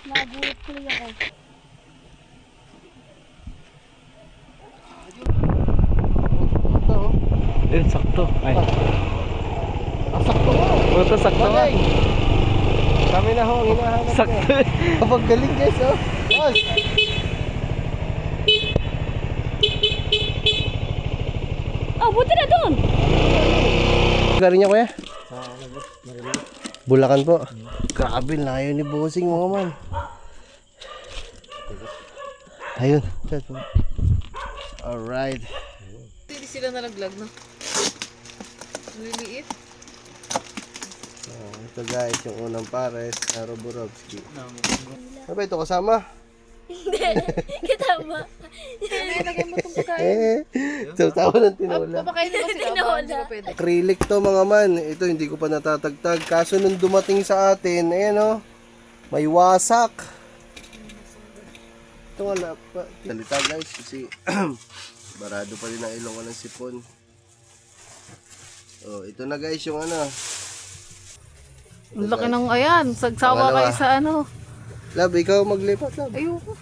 Nabuhat ko lang ako. Sakto. Ay. Sakto mo. Ito sakto nga. Kami na ho, ang hinahanap Sakto. Kapag galing guys, oh. Boss. Oh, buti na doon. Galing niya kuya? Bulacan po. Grabe, layo ni Bossing mga man. Ayun. Alright. Hindi sila nalaglag, no? Liliit. Ito guys, yung unang pares na Roborovski. Ano ba ito kasama? Kitama. Ilagay mo itong pagkain. Sasawa ng tinola. Papakain na ba sila? Aba, hindi ba pwede? Acrylic to mga man. Ito hindi ko pa natatagtag. Kaso nung dumating sa atin, ayan o. May wasak. Ito wala pa. Salita guys kasi barado pa rin ang ilong ko ng sipon. Oh, ito na guys yung ano. Ang laki ng ayan. Sagsawa Pangalawa. kayo sa ano. Lab, ikaw maglipat lab. Ayoko.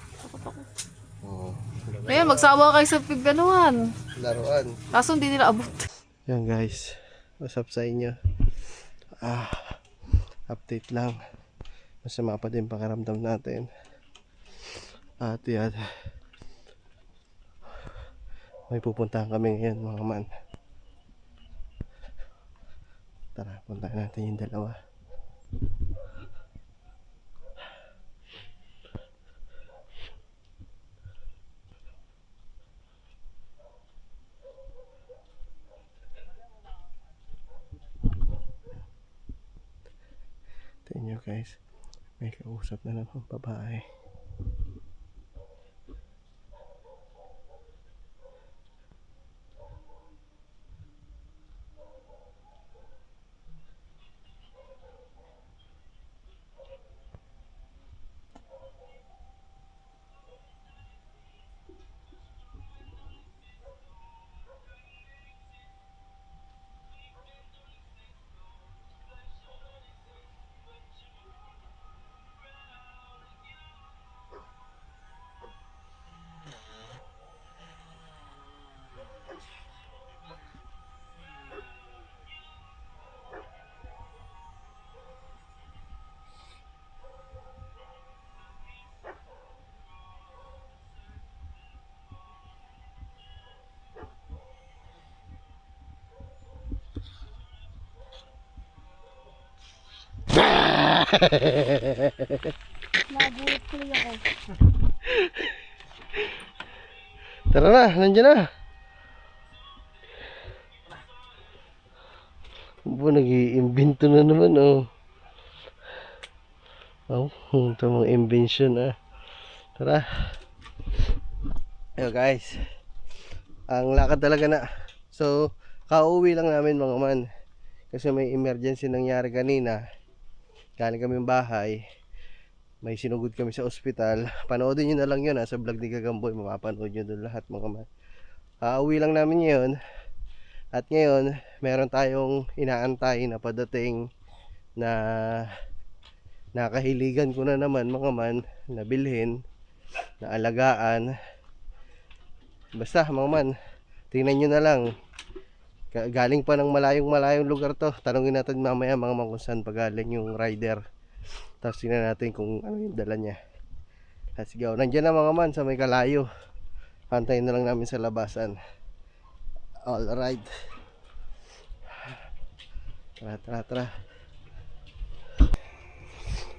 Oh, Ayan, magsawa kayo sa pigganuhan. laruan. Kaso hindi nila abot. Yan guys. What's up sa inyo? Update lang. Masama pa din pakiramdam natin. At yan. May pupuntahan kami ngayon mga man. Tara, puntahan natin yung dalawa. Tingnan nyo guys. May kausap na naman babae. Nabuhat ko lang ako. Tara na, nandiyan na. Nag-iimbento na naman oh. Oh, ito mga invention ah. Tara. Ayo guys. Ang lakad talaga na. So, kauwi lang namin mga man. Kasi may emergency nangyari kanina. Galing kami ng bahay. May sinugod kami sa ospital. Panoodin nyo na lang yun sa vlog ni Gagamboy. Mapapanood nyo doon lahat mga man. Uuwi lang namin yun. At ngayon, meron tayong inaantay na padating na nakahiligan ko na naman mga man, na bilhin, na alagaan. Basta mga man, tingnan nyo na lang. Galing pa ng malayong lugar to. Tanungin natin mamaya mga man kung saan pagaling yung rider. Tapos tingnan natin kung ano yung dala niya. Let's go. Nandiyan na mga man sa may kalayo. Antayin na lang namin sa labasan. Alright. Tara.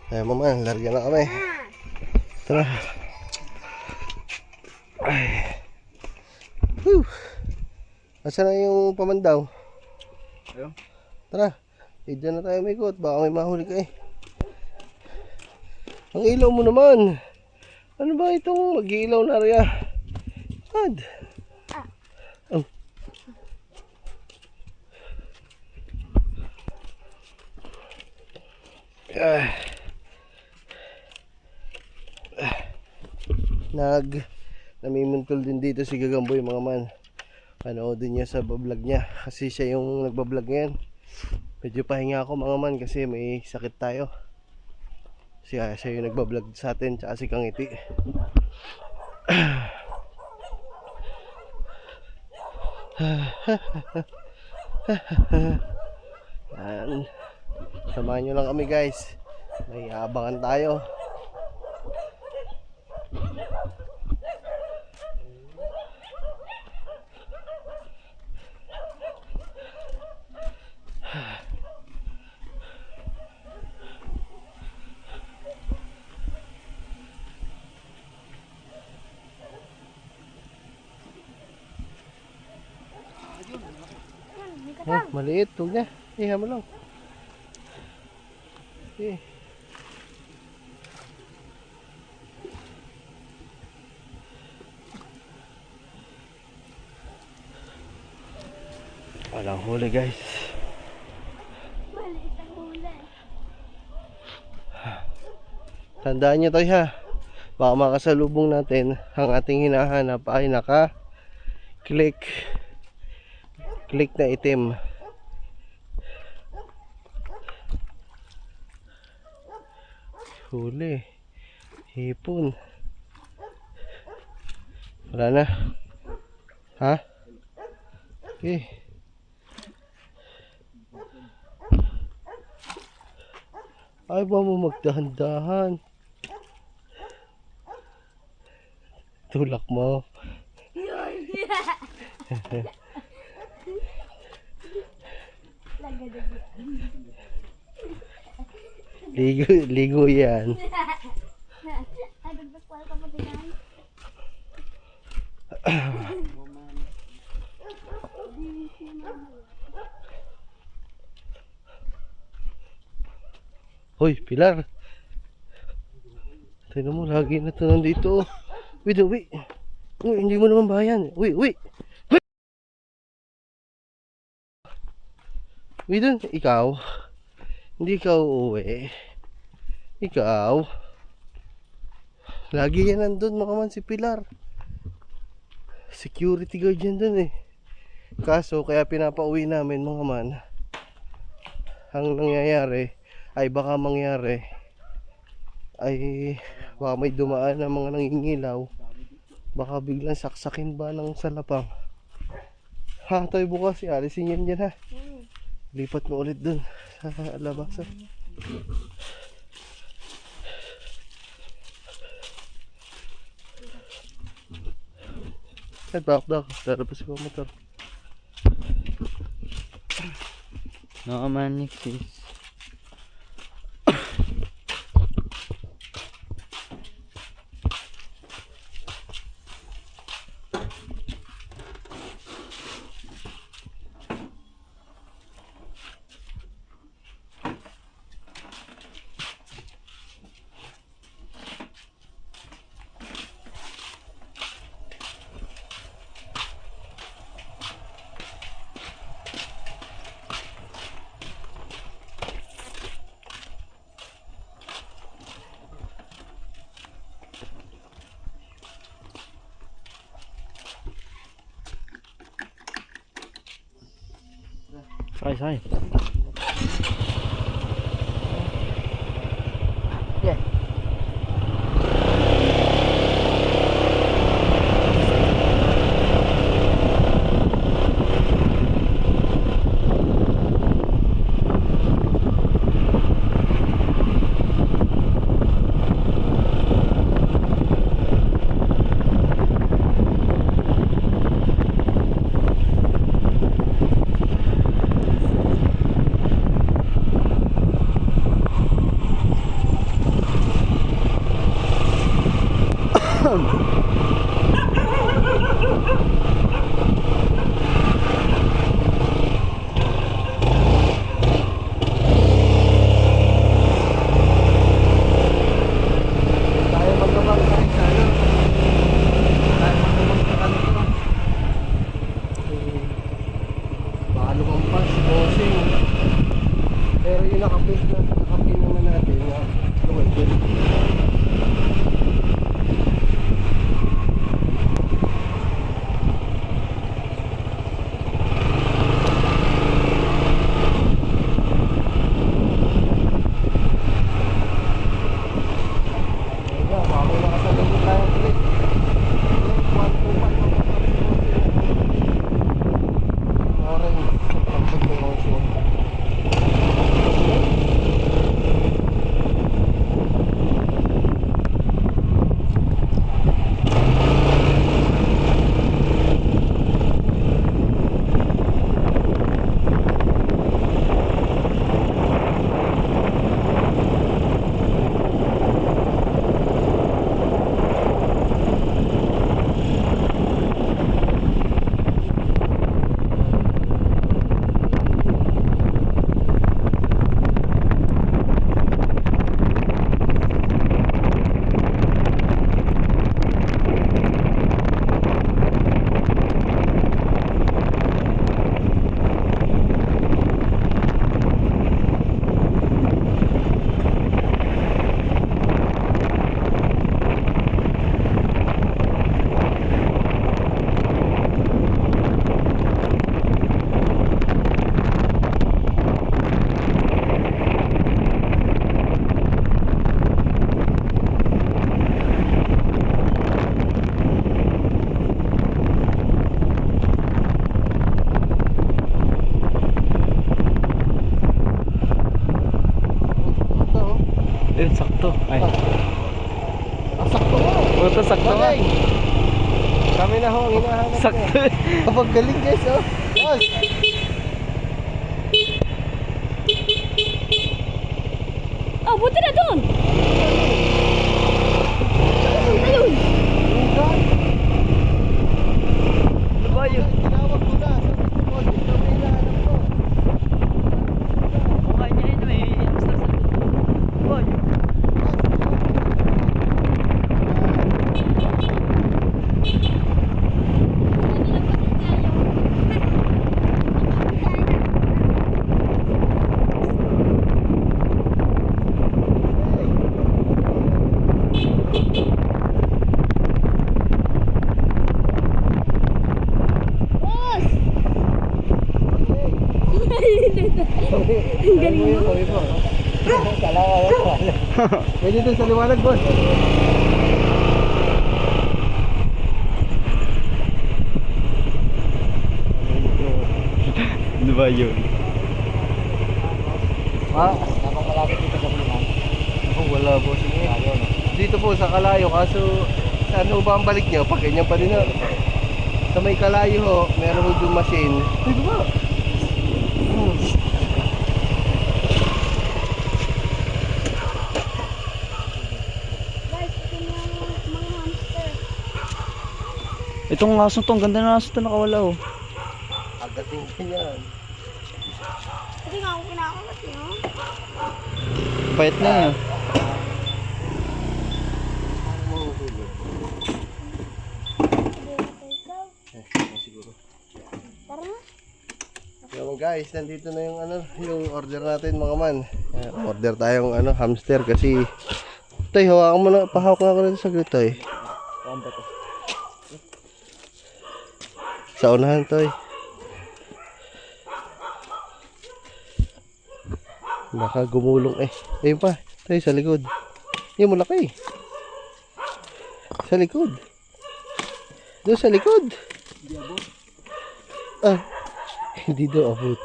Ay mama, larga na kami. Tara. Ay. Whew. Asa na yung pamandaw? Ayun. Tara. Diyan na tayo may ikot. Baka may mahuli ka eh. Ang ilaw mo naman. Ano ba itong mag-iilaw na rin? Ad. Oh. Namimuntol din dito si Gagamboy mga man. Panoodin niya sa vlog niya kasi siya yung nagbablog ngayon. Medyo pahinga ako mga man kasi may sakit tayo. Siya yung nagbablog sa atin, tsaka si Kangiti. Yan. Samahan nyo lang kami guys. May abangan tayo. Oh, maliit. Huwag na. Iha mo lang. Okay. Walang huli guys. Maliit ang huli. Tandaan nyo to ha. Baka makasalubong natin ang ating hinahanap ay naka-click na itim. Huli. Hipon. Wala na. Ha? Okay. Ay ba mo magdahan-dahan? Tulak mo. Ligo yan. Ay, dagdag ka pa din. Hoy, Pilar. Tignan mo, lagi na ito nandito. Wait, wait. Uy, hindi mo naman bayan. Wait, wait. Wait dun, ikaw. Hindi ikaw uuwi. Ikaw. Lagi yan nandun, makaman si Pilar. Security guard yan dun eh. Kaso, kaya pinapauwi namin mga man. Ang nangyayari, ay baka mangyari, ay baka may dumaan ng mga nangingilaw. Baka biglang saksakin ba ng salapang. Ha, tayo bukas, alisin yan dyan ha. Lipat mo ulit dun sa labasan. Kahit bakdak, lalabas ko ang motor. Nakamanik sis. Sakay. Yeah. Ayun, sakto. Ay. Sakto mo. Puto, sakto nga. Galing. Kami na ho ang hinahanap Sakto. Kapag galing guys, oh. Boss. Oh, buti na doon! Ayun! Ano ba yun? Tinawag ko na. Sabi ko, boss, ito may hinahanap ko. Mukha niya yun. May hamster sa Ano ba yun? Boss! Ang galing mo. Pwede doon sa liwanag, boss. Ano ba yun? Napang malapit dito sa Pilihan. Ako, wala, boss. Dito po sa Kalayo, kaso saan ho ba ang balik niyo? Pag ganyan pa rin ho. Sa may Kalayo ho, meron ho doon machine. Ay, ba? Guys, ito na mga hamster. Itong aso to, ang ganda ng aso to nakawala oh. Agating ka yan. Hindi nga ako kinakamat eh, no? Payat na yun. Siguro. Tara na. So guys, nandito na yung yung order natin mga man. Order tayong hamster kasi Toy, hawakan mo na, pahawak na ako rin sa saglit, Toy. Sa unahan, Toy. Baka gumulong eh. Ayun pa, Toy, sa likod. Yung malaki. Sa likod. Doon sa likod. Ah, hindi daw abot.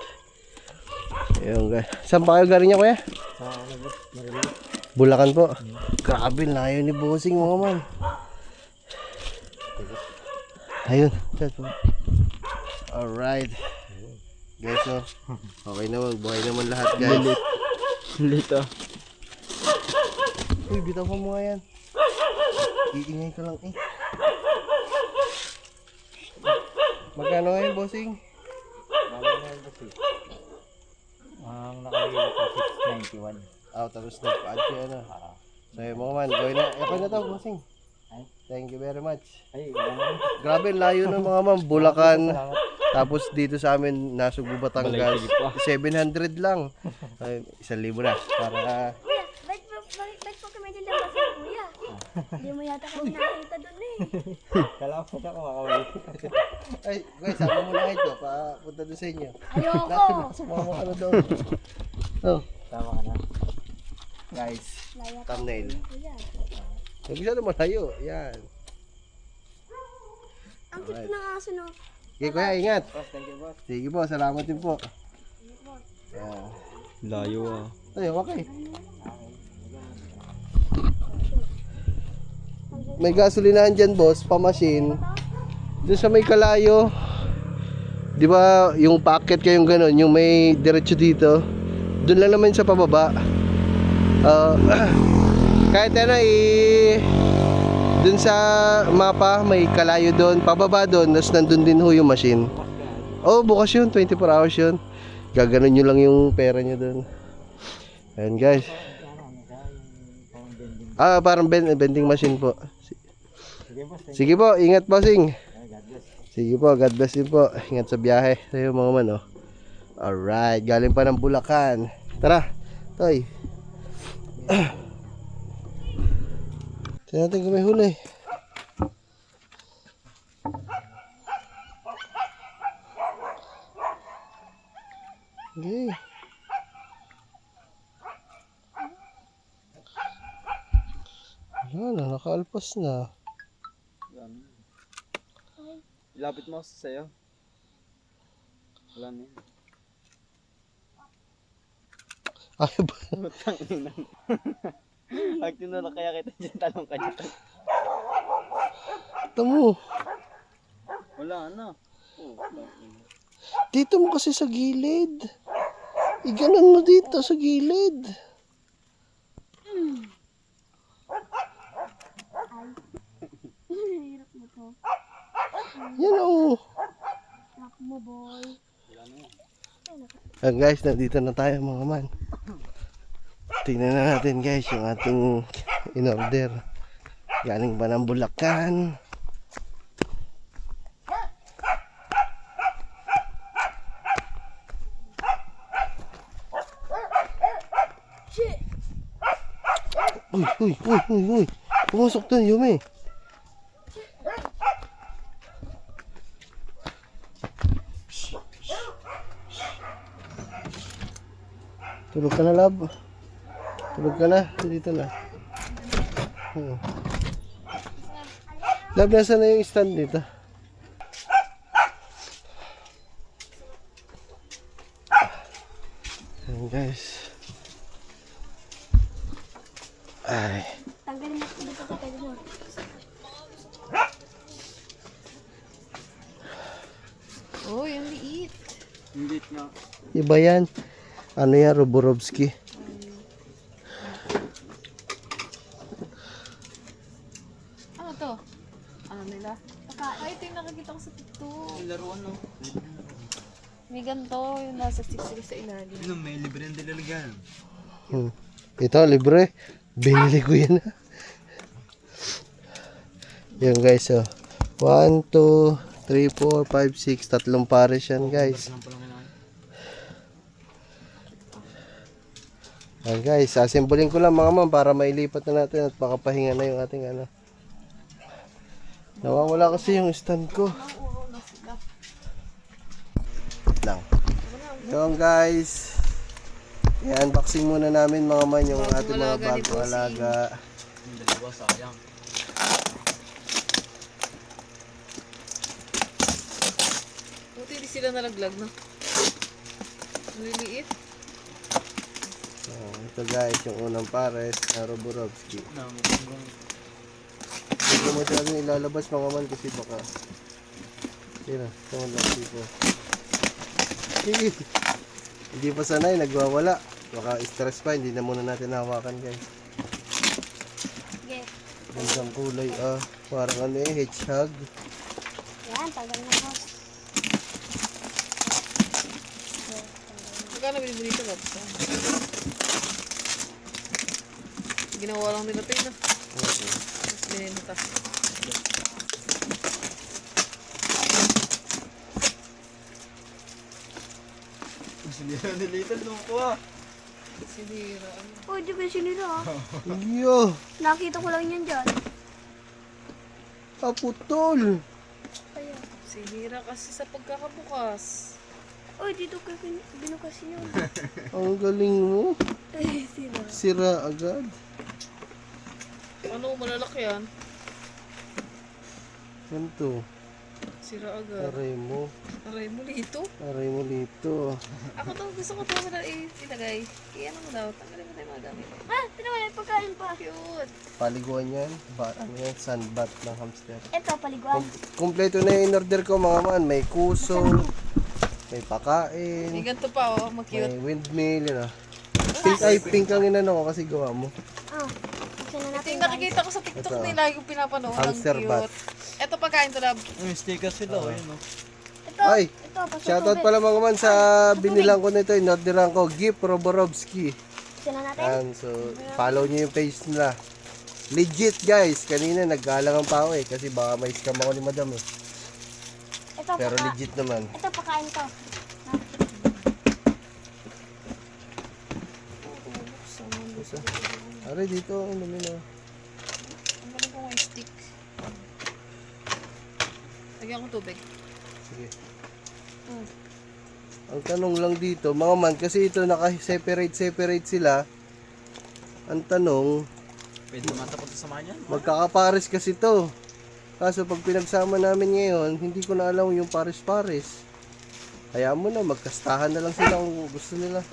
Ayun guys. Saan pa kayo galing niya, kuya? Bulacan po. Grabe, layo ni Bossing mga man. Ayun. Alright. Guys, so, okay naman. Buhay naman lahat, guys. Lito. Uy, bitaw pa mo nga yan. Iingay ka lang eh. Magkano ngayon, Bossing? Ang nakalagay ko 691. Tapos nag-add ko yan. So yung mga man, gawin na. Eko na to, Bossing. Thank you very much. Ay, Grabe, layo ng mga man. Bulacan. Tapos dito sa amin, Nasugbu, Batangas. 700 lang. Ay, 1,000 na. Para... Kuya, ba't po kami din labas sa kuya? Hindi mo yata kami nakita doon eh. kala ko na kumakawal. Ay, guys, sama mo na ito. Papunta doon sa inyo. Ayoko! Sumama ka na doon. Oh, Tama ka na. guys. Laya ka Thumbnail. kuya. Huwag siya naman tayo. Yan. Ang cute ng aso no. Okay, kuya, ingat. Thank you, boss. Sige po, salamat din po. Yan. Layo ah. Ay, okay. May gasolinahan dyan, boss, pamasin. Doon sa may Kalayo. Di ba, yung packet kayong ganun, yung may diretso dito. Doon lang naman sa pababa. Kahit doon sa mapa, may Kalayo doon. Pababa doon, tapos nandun din ho yung machine. Oh, bukas yun, 24 hours yun. Gaganon nyo lang yung pera nyo doon. Ayan guys. Parang vending machine po. Sige po, ingat Bossing. Sige po, God bless din po. Ingat sa biyahe. Sa'yo mga man, oh. Alright, galing pa ng Bulacan. Tara, Toy. Tignan natin kung may huli. Okay. Wala na, nakaalpas na. Lapit mo sa'yo. Wala na yun. Ayaw ba? Pag tinulak kaya kita dyan, talong ka dyan. Ito mo. Wala na. Dito mo kasi sa gilid. Iganon mo dito sa gilid. Hirap mo to. Yan o. Rock mo, boy. Guys, nandito na tayo mga man. Tingnan na natin guys yung ating in-order. Galing ba ng Bulacan? Uy. Pumasok doon, Yumi. Tulog ka na, lab. Tulog ka na. Dito na. Lab, nasa na yung stand dito? Ayan, guys. Ay. Tanggalin mo dito sa pwede mo. Oh, yung liit. Hindi na. Iba yan. Ano yan, Roborovski. Ano to? Ano nila? Ay, ito yung nakikita ko sa TikTok. Laruan no. May ganito, yung nasa stick sa ilalim. Ano, may libre ang dilalagyan. Ito, libre. Binili ko yan. Yan guys, oh. 1, 2, 3, 4, 5, 6. Tatlong pares yan guys. Yan guys, asimbolin ko lang mga ma'am para mailipat na natin at makapahinga na yung ating ano. Nawawala kasi yung stand ko. Lang. Yung guys, i-unboxing muna namin mga man yung ating mga bagong alaga. Yung dalawa, sayang. Buti hindi sila nalaglag, no? Maliliit. So, ito guys, yung unang pares na Roborovski. Hindi mo talagang ilalabas mga man kasi baka yun na, someone like people. Hindi pa sanay, nagwawala. Baka stress pa, hindi na muna natin hawakan guys. Sige. Gandang kulay parang ano hedgehog. Yan, tagal na, boss. Magkano binibili ito, Labs? Ginawa lang nila ito, no? Tapos bininta. Sinira ni Little nung ko ah. Sinira. Oh, di ba sinira? Iyo, Nakita ko lang yan dyan. kaputol. Kaya. Sinira kasi sa pagkakabukas. Oh, dito ka binukas yun. Ang galing mo. Ay, sino? Sira agad. Ano, malalaki yan? Ganito. Sira agad. Aray mo. Aray mo dito. Aray mo dito. Ako to, gusto ko to ilagay. Kaya ano mo daw, tanggalin mo tayo mga gamit. Ah, tinawa na pagkain pa. Cute. Paliguan yan. Ano yan? Sandbat ng hamster. Ito, paliguan. Kumpleto na yung in-order ko mga man. May kuso. May May pakain. ganito pa, oh, mag-cute. May windmill. Yun ah. Pink ang inano ko kasi gawa mo. Ah, buksan na Ito natin. yung nakikita ko sa TikTok Ito. nila, yung pinapanood. Ang Hamster cute. bat. Ito pagkain to, Lab. Yung sticker sila, yun no. Ito, Ay, ito, pasok shoutout tubig. pala mga man sa binilang ko nito. In-orderan ko. Gift Roborovski. Buksan na natin. Yan, so follow nyo yung page nila. Legit guys, kanina naggalangan pa ako kasi baka may scam ako ni madam eh. Ito, Pero legit naman. ito, pakain to. Aray dito, ano na. Ang galing ko yung stick. Lagyan ko tubig. Sige. Ang tanong lang dito, mga man, kasi ito naka-separate sila. Ang tanong, Pwede naman tapos sa niyan. magkakapares kasi to. Kaso pag pinagsama namin ngayon, hindi ko na alam yung pares-pares. Hayaan mo na, magkastahan na lang sila kung gusto nila.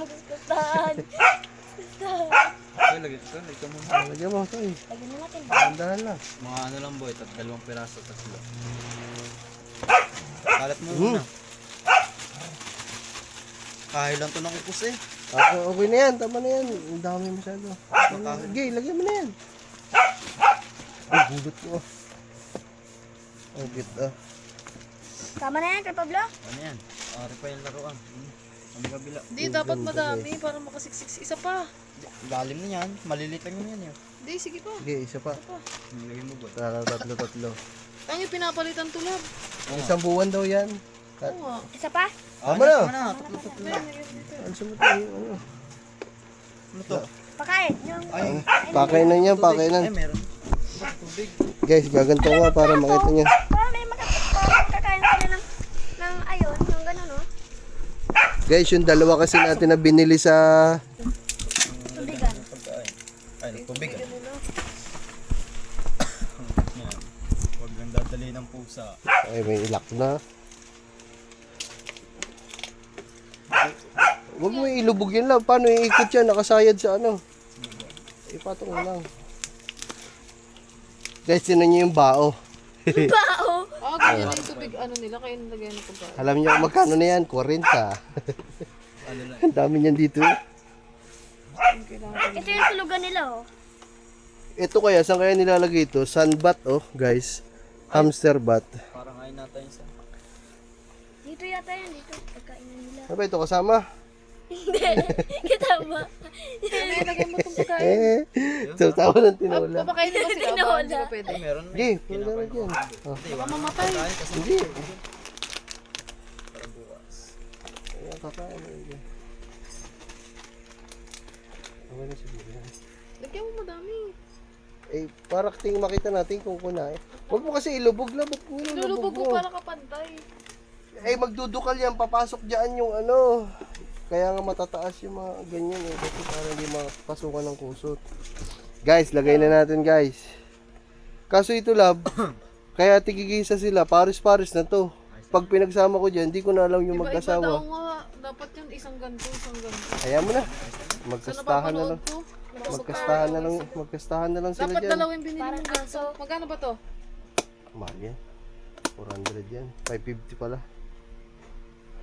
Magkastahan. Lagyan mo. Lagyan mo, Toy. Lagyan na natin. Andahan lang. Mga ano lang boy, 2 piraso, 3. Kalat mo muna. Kahit lang to ng kupos eh. Okay na yan, tama na yan. Ang dami masyado. Gay, lagyan mo na yan. Ay, gulot ko. Ang cute ah. Tama na yan, kay Pablo. Ano yan? Ari pa yung laruan. Ang kabila. Hindi, dapat madami para makasiksik. Isa pa. Lalim na yan. Malilit lang yan yun. Hindi, sige pa. Sige, isa pa. Lagyan mo boy. Tatlo. Ang pinapalitan tulad. Isang buwan daw yan. Oo nga. Isa pa. Tama na. Tatlo. Ano sa mata yung ano? Ano to? Pakain. Yung... Ay, Pakainan yan, pakainan. ay meron. Tubig. Guys, gaganto nga para makita nyo. Parang may makakain sila ng ayun, yung gano'n, no? Guys, yung dalawa kasi natin na binili sa... Tubigan. Ay, tubig ah. Yan. Huwag lang dadali ng pusa. Ay, may ilak na. Huwag mo ilubog yan lang. Paano iikot yan? Nakasayad sa ano? Ipatong mo lang. Guys, tinan nyo yung bao. Bao. Ganyan na yung tubig. Ano nila, kayo nilagay na pagkain. Alam nyo kung magkano na yan? 40. Ano lang. Ang dami niyan dito. Ito yung tulugan nila, oh. Ito kaya, saan kaya nilalagay ito? Sunbat, oh, guys. Hamster bat. Parang ay natin sa. Dito yata yan, dito. Pagkainan nila. Ano ba ito? Kasama? Hindi. Kita ba? Nilagay mo itong pagkain. So, tawa ng tinola. Papakainin mo sila. Tinola. Hindi ba pwede? Ay, meron. Sige, pwede naman yan. Oh. Baka mamatay. Hindi. Para bukas. Ayan, kakain na yun. Ano na siguro yan? Lagyan mo madami. Eh, para ting makita natin kung kunain. Huwag mo kasi ilubog-labog mo. Nilulubog ko para kapantay. Eh, magdudukal yan. Papasok dyan yung ano. Kaya nga matataas yung mga ganyan eh. Kasi para hindi mapasukan ng kusot. Guys, lagay na natin guys. Kaso ito lab, kaya tigigisa sila. Paris-paris na to. Pag pinagsama ko dyan, hindi ko na alam yung Iba-iba daw magkasawa. nga. Dapat yun isang ganito, isang ganito. Kaya mo na. Sa Magkastahan na lang. napapanood ko. Magkastahan na lang sila Dapat dyan. dalawin binili Parang ng ganito. aso. Magkano ba to? Mahal yan. 400 yan. 550 pala.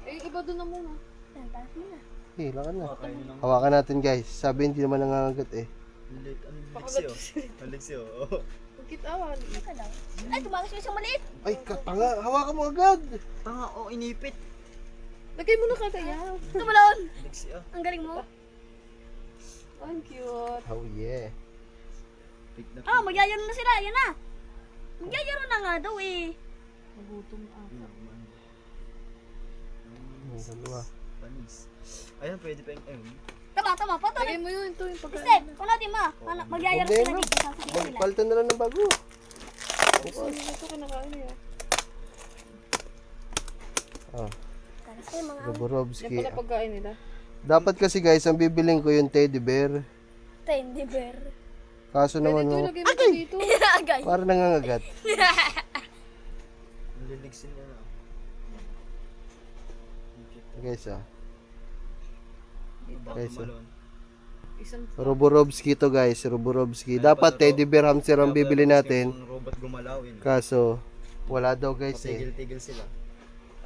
Eh, iba doon na muna. Yan, taas mo na. Eh, lakad na. Kainin lang. Hawakan natin guys. Sabi hindi naman nangangagat eh. Alexio. Pagkit awan. Saka daw. Ay, tumakas yung isang maliit. Ay, katanga. Hawakan mo agad. Tanga, inipit. Lagay mo na kagaya. Tumalon. Alexio. Ang galing mo. Ang cute. Oh yeah. Pick na Ah, magyayaro na sila. Yan na. Magyayaro na nga daw eh. Nagutom ata. Ang dalawa. Panis. Ayan, pwede pa yung Tama. Lagay Patuloy. mo yun. Ito yung pagkain. Step. Kung natin ma. Magyayaro Okay, sila no? dito. Sasakit sila. Magpalitan na lang ng bago. Ito kinakain niya. Oh, Karas kayo mga Yan Roborovsky. pala pagkain nila. Dapat kasi guys, ang bibiling ko yung teddy bear. teddy bear. Kaso Pwede naman ito, oh, ilagay mo ito dito. Agay. para nangangagat. Liligsin niya na. Guys ah. Guys ah. Malon. Isang Roborovsky to guys, Roborovsky. Dapat teddy bear hamster ang bibili natin. Yung robot gumalawin. Kaso, wala daw guys eh. Tigil-tigil sila.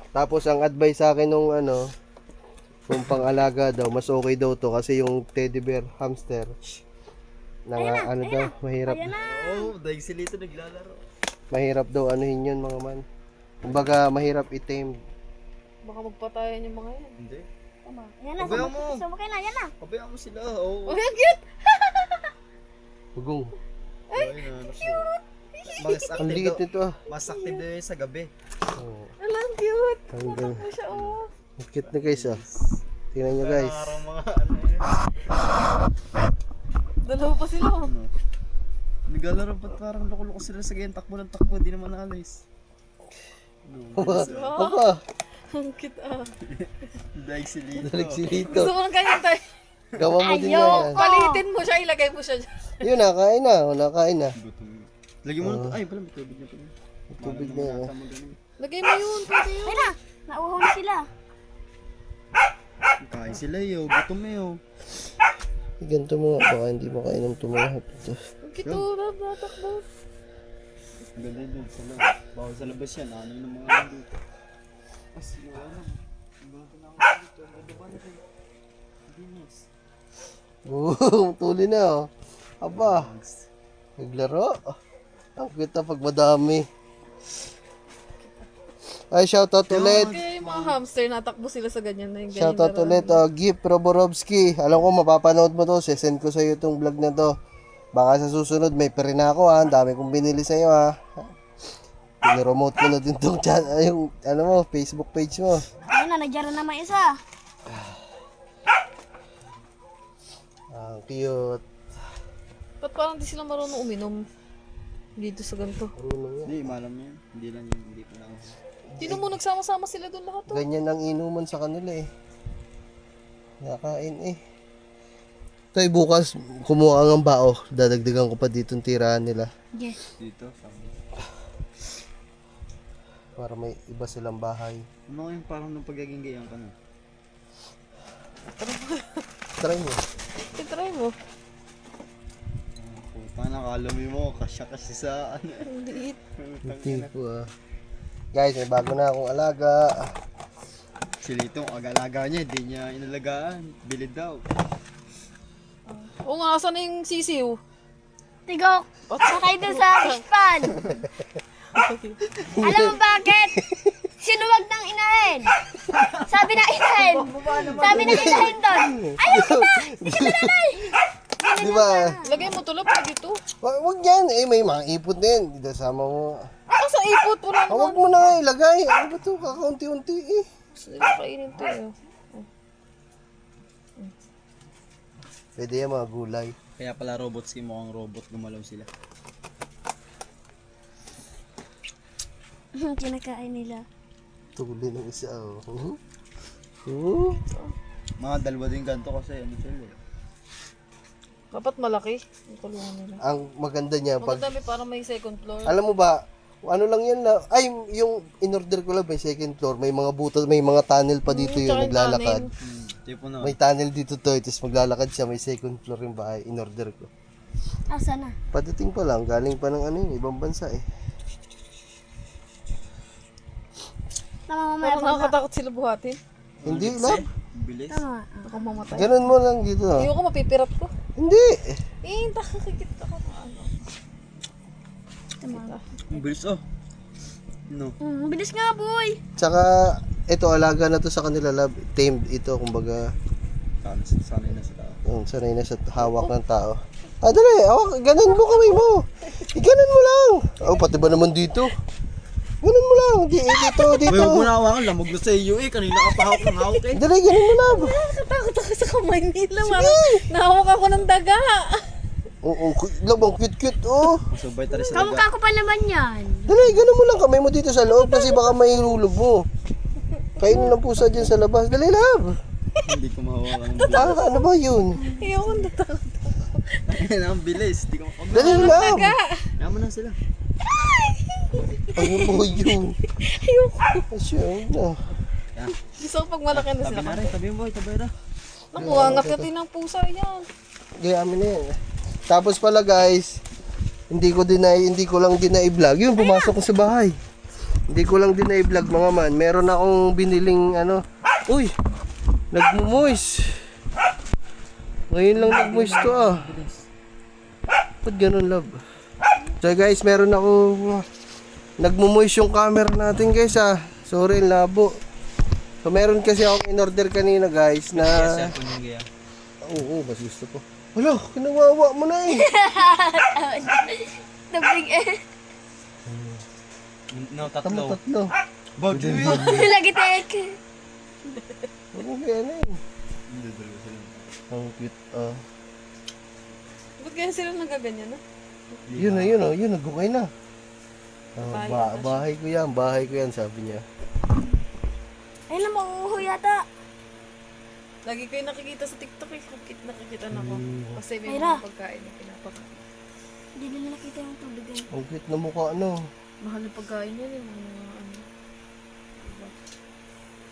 Tapos ang advice sa akin nung ano, kung pang-alaga daw, mas okay daw to kasi yung teddy bear hamster ano daw, mahirap. Ayan na. Oh, dahil sila ito naglalaro. Mahirap daw anuhin yun mga man. Kumbaga mahirap i-tame. baka magpatayan yung mga yan. Hindi. Tama. Ayan na. Pabayaan mo. Sumakay na. Ayan na. Pabayaan mo sila. Oh. Oh, ang cute! Bugong. Cute! Mas Ang active liit daw. nito ah. Mas active daw yun sa gabi. Oh, Alam, cute! ang ganda. Ano siya, oh. Ang cute na guys ah. Tingnan nyo guys. Parang mga ano yun. Dalawa pa sila, oh. Naglalaro ba't parang loko-loko sila sa ganyan. Takbo ng takbo. Di naman alis. Apa? Ang cute, ah. Dahil si Lito. Dalig si Lito. Gusto mo ng ganyan tayo. Gawa mo din Ayaw. yan. Palitin mo siya, ilagay mo siya dyan. Yun, nakain na. Oh, nakain na. Lagi mo na. Ay, pala may tubig na pala. Tubig na yan. Lagay mo yun, pwede yun. Ayan na. Nauhaw na sila. Kain sila yo. Gutom eh yo. Ganito mo nga, baka hindi makainom tumahap ito. Ang cute oh, Rob, natakbo. Ang ganda yun doon sa labas. Bawal sa labas yan. Ano yung mga ano dito? As yung ano. Ang ganda na ako dito. Ang ganda ba nito? Dinis. Tuli na oh. Aba, naglaro. Ang cute na pag madami. Ay, shoutout ulit. Kaya yung mga hamster, natakbo sila sa ganyan na yung ganyan. Shoutout ulit, Gip Roborovsky. Alam ko, mapapanood mo to. Sesend ko sa'yo itong vlog na to. Baka sa susunod, may pera na ako ha. Ang dami kong binili sa'yo ha. Piniremote ko na din itong yung, ano mo, Facebook page mo. Ayun na, nagyaro naman isa. Ang cute. Ba't parang di sila marunong uminom? Dito sa ganito. Marunong yan. Hindi, malam yan. Hindi lang yun. Hindi ko lang. Sino mo nagsama-sama sila doon lahat to? Ganyan ang inuman sa kanila eh. Nakain eh. Tay, bukas kumuha ng bao. Dadagdagan ko pa dito ang tirahan nila. Yes. Dito. Sabi. Para may iba silang bahay. Ano yung parang nung pagiging gayang ka na? Try mo. Try mo. Puta na, kalami mo. Kasya kasi sa ano. Ang liit. Hindi po ah. Guys, may bago na akong alaga. Si Lito, aga-alaga niya. Hindi niya inalagaan. Bilid daw. Oo nga, saan na yung sisiw? Tigok, sakay doon sa fishpan. Alam mo bakit? Sinuwag ng inahin. Sabi ng inahin. Sabi ng inahin doon. Ayaw kita! Hindi ka nanay! Di ba? Lagay mo tulog pa dito. Wag yan. Eh, may mga ipot din. Idasama mo. Ah, sa ipot mo lang. Huwag mo na nga ilagay. Ano ba ito? Kakaunti-unti eh. Sige, kainin to eh. Pwede yan mga gulay. Kaya pala robot si mukhang robot. Gumalaw sila. Kinakain nila. Tuli ng isa oh. Mga dalawa din ganito kasi ano sila eh. Dapat malaki. Yung kulungan nila. Ang maganda niya pag... Maganda may parang may second floor. Alam mo ba, ano lang yan na... Ay, yung in-order ko lang may second floor. May mga butas, may mga tunnel pa dito yung tsaka yung naglalakad. Tipo na. May tunnel dito to. Tapos maglalakad siya. May second floor yung bahay. In-order ko. Asa na? Padating pa lang. Galing pa ng ano yun. Ibang bansa eh. Tama mamaya Parang pag... nakakatakot sila buhatin. Hindi, love. Bilis. Tama. Baka mamatay. Ganun mo lang dito. Ayoko mapipirat ko. Hindi. Eh, nakakikit ako ng ano. Tama. Ang bilis oh. No. Bilis nga boy. Tsaka, ito alaga na to sa kanila, love. Tamed ito, kumbaga. Sanay na sa tao. Sanay na sa hawak ng tao. Ah, dali. Ganun mo kamay mo. Ganun mo lang. Oh, pati ba naman dito? Ganun mo lang. Dito. Uy, huwag mo na hawakan. Lamog na sa iyo eh. Kanina ka pa hawak ng hawak eh. Dali, ganun mo lang. Nakatakot ako sa kamay nila. Nahawak ako ng daga. Oo, love, ang cute-cute, oh. Sabay tayo sa daga. Kamukha ko pa naman yan. Dali, ganun mo lang kamay mo dito sa loob kasi baka may hulog mo. Kainin ng pusa dyan sa labas. Dali, love. Hindi ko mahawakan ng bilis. Ah, ano ba yun? Ayoko natakot. Ayun ang bilis. Hindi ko makapag. Dali, love. Yaman na sila. Ano ba yun? Ayoko. Asya, na. Yan. Gusto ko pag malaki na Tabi sila. na rin. Tabi mo boy. Tabi na. Naku, ang ngatin ng pusa yan. Gayamin na yan. Tapos pala guys, hindi ko lang din na-vlog. Yun, pumasok ko sa bahay. Hindi ko lang din na-vlog mga man. Meron akong biniling ano. Uy, nagmumoist. Ngayon lang nagmoist to ah. Ba't ganun, love? So guys, meron ako nagmumoist yung camera natin guys ah. Sorry, labo. So meron kasi akong in-order kanina guys na... Cellphone yung gaya. Oo, mas gusto ko. Wala, kinawawa mo na eh. The big eh. No, Tatlo. Bawd yun. Lagi tek. Oo, kaya na eh. Hindi, dalawa sila. Ang cute ah. Ba't kaya sila nagaganyan na? Yun, nagukay na. Bahay ko yan, sabi niya. Ayun lang, mauuho yata. Lagi kayo nakikita sa TikTok eh. Nakikita na ako. Kasi may Mayra. mga pagkain na pinapakain. Hindi nila nakita yung tubig eh. Ang cute na mukha, ano. Mahal na pagkain yan eh. Mga ano. Diba?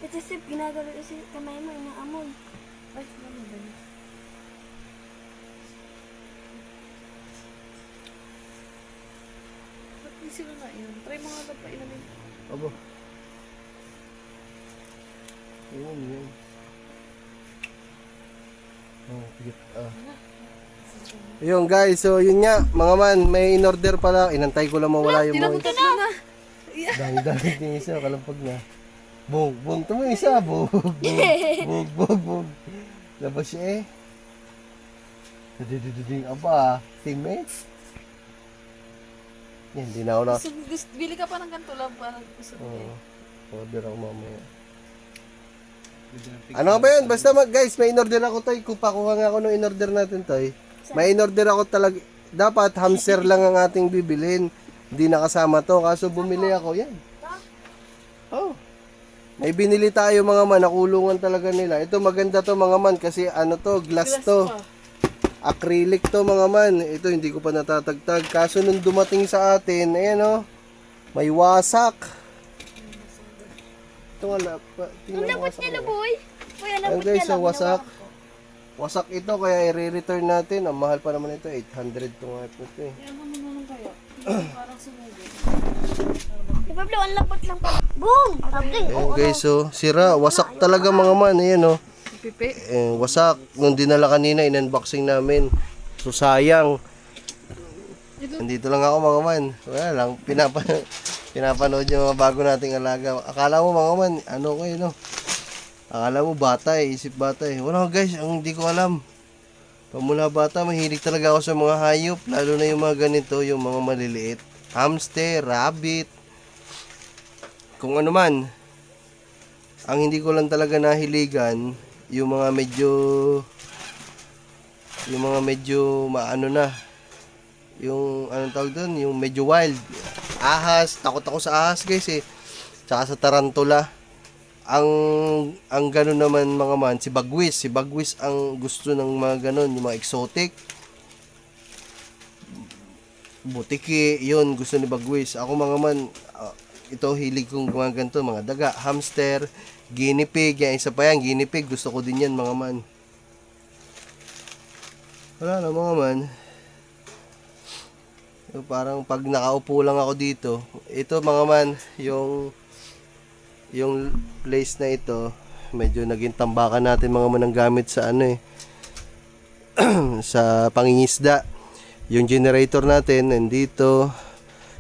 Ito sip, ginagalo kasi kamay mo, inaamoy. Ay, ano ba yun? sino na yun? Try mo nga daw pa ilalim. Abo. Yun. Oh, cute. Yun guys, so yun nga, mga man, may in-order pala. Inantay ko lang mawala yung mga... Tatlo na. Dami din isa, kalampag na. Bong, tamo isa, bong. Labas siya eh. Dududududing aba, teammates. Yan, di na ako na. Bili ka pa ng ganito lang para gusto mo. Order ako mamaya. Ano ba yun? Basta guys, may in-order ako tayo. Kupakuha nga ako nung in-order natin tayo. May in-order ako talaga. Dapat hamster lang ang ating bibilin. Hindi nakasama to. Kaso bumili ako. Yan. Oh. May binili tayo mga man. Nakulungan talaga nila. Ito maganda to mga man. Kasi ano to, glass to. Acrylic to mga man. Ito hindi ko pa natatagtag. Kaso nung dumating sa atin, ayan oh. May wasak. Ito wala pa. Ang lambot niya, boy. Uy, ang Ayan lambot guys, niya. so wasak. Wasak ito kaya i-return natin. Ang mahal pa naman ito. 800 itong iPhone ito eh. Kaya naman naman kaya. Parang sumugod. Si Pablo, ang lambot lang pa. Boom! Sabling. Ayan guys, so sira. Wasak talaga mga man. Ayan oh. Pipi. Wasak. Nung dinala kanina, in-unboxing namin. So sayang. Nandito lang ako mga man. Wala lang. Pinapanood yung mga bago nating alaga. Akala mo mga man, ano kayo no? Akala mo bata eh. Isip bata eh. Wala guys, ang hindi ko alam. Pamula bata, mahilig talaga ako sa mga hayop. Lalo na yung mga ganito, yung mga maliliit. Hamster, rabbit. Kung ano man. Ang hindi ko lang talaga nahiligan, yung mga medyo maano na. Yung anong tawag doon, yung medyo wild. Ahas, takot ako sa ahas guys eh. Tsaka sa tarantula. Ang gano'n naman mga man, si Bagwis ang gusto ng mga gano'n, yung mga exotic. Butiki, yun gusto ni Bagwis. Ako mga man, ito hilig kong mga ganito, mga daga, hamster, guinea pig, yan isa pa yan, guinea pig, gusto ko din yan mga man. Wala na mga man. Parang pag nakaupo lang ako dito, ito mga man, yung place na ito, medyo naging tambakan natin mga man ang gamit sa ano eh, sa pangingisda. Yung generator natin nandito,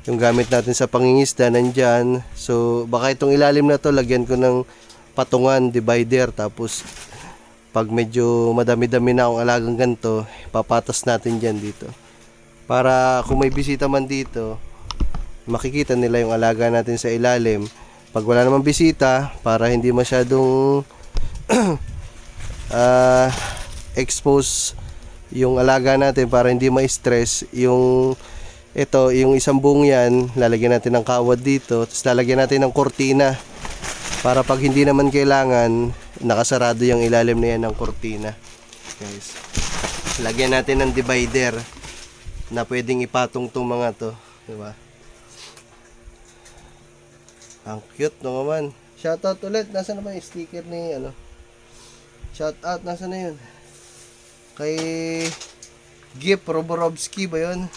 yung gamit natin sa pangingisda nandyan. So baka itong ilalim na to lagyan ko ng patungan, divider, tapos pag medyo madami-dami na akong alagang ganito, papatas natin dyan dito. Para kung may bisita man dito, makikita nila yung alaga natin sa ilalim. Pag wala namang bisita, para hindi masyadong expose yung alaga natin, para hindi ma-stress, yung isang buong yan, lalagyan natin ng kawad dito, tapos lalagyan natin ng kortina. Para pag hindi naman kailangan, nakasarado yung ilalim na yan ng kortina. Guys, lagyan natin ng divider na pwedeng ipatong tong mga to, diba? Ang cute no naman. Shoutout ulit, nasa na ba yung sticker ni ano? Shoutout, nasa na yun? Kay Gip Roborovsky ba yun?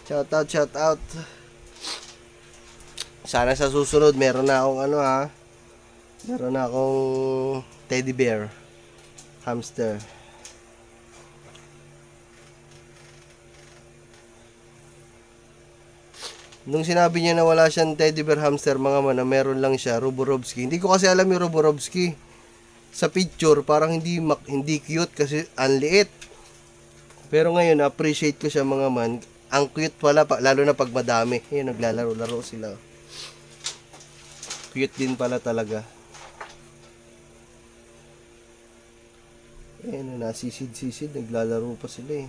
Shoutout. Sana sa susunod meron na akong ano ha. Meron na akong teddy bear, hamster. Nung sinabi niya na wala siyang teddy bear hamster mga man, na meron lang siya, Roborovsky. Hindi ko kasi alam yung Roborovsky. Sa picture, parang hindi cute kasi ang liit. Pero ngayon, appreciate ko siya mga man. Ang cute pala, lalo na pag madami. Ayan, naglalaro-laro sila. Cute din pala talaga. Ayan, nasisid-sisid, naglalaro pa sila eh.